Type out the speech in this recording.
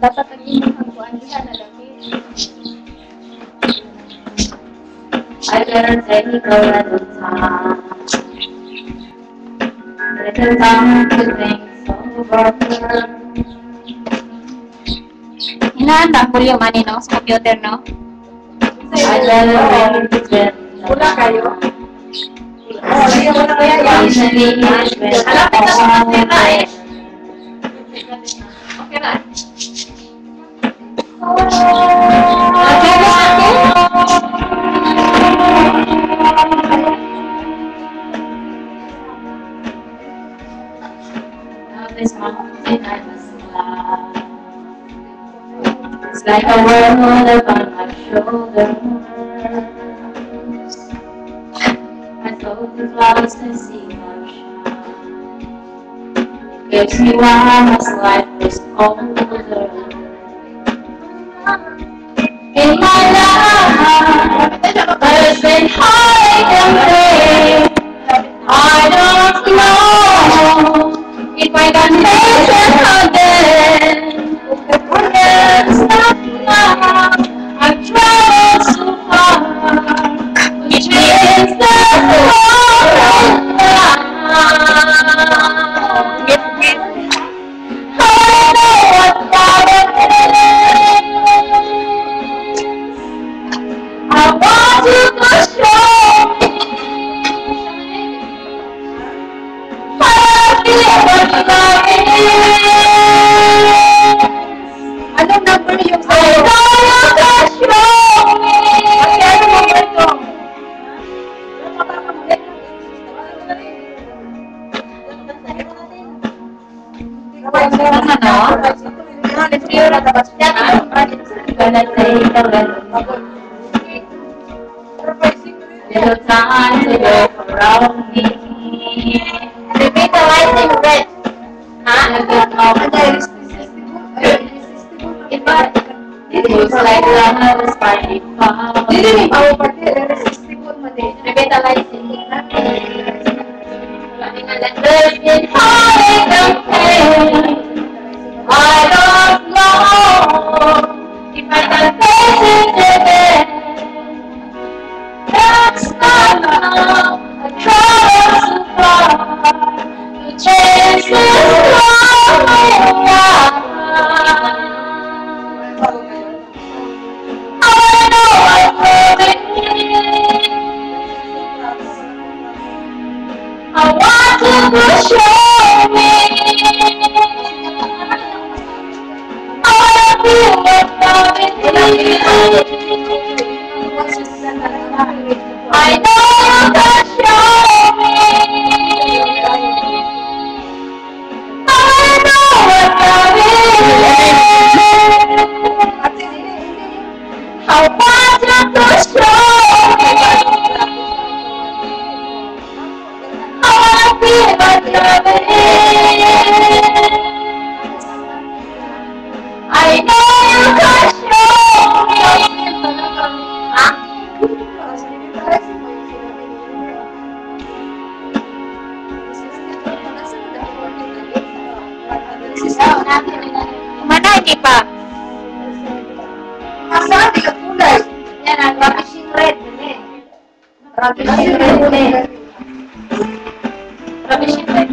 dapat naging hangguan nila na laki. I better take a little time. Little time to think over. Hinahanda ko yung money, no? Sa computer, no? I better take Wala kayo? Usually, Malapit na sa kasira eh. Okay na. This mountain I must climb. It's like a world upon my shoulders. I float the clouds to see my shine. It gives me why my life was older. In my life, there's been heartache and pain. I don't know if I can make it again. It's not now. I've traveled so far, which means there's no right now. I know what love is. I want you to show me. I feel what love is. Anong number yung I know you can show me. Ano number ito? Gonna take a little time to look around me. Repeat the lights in red. It looks like love is finally found. Dili ni bawo pati irresistible man din. Repeat the lights in red. There's been heartache and pain. I don't know if I can face it again. That's not now. I traveled so far to chase this love I know I'm loving it. I want you to show me. I feel what love is. I know you can show me. I know what love is. I want you to show me. I feel what love is. I know you can show me. Mana hindi pa? Asa di ka kulay? Yan ang rubbish red. Rubbish red. Rubbish red.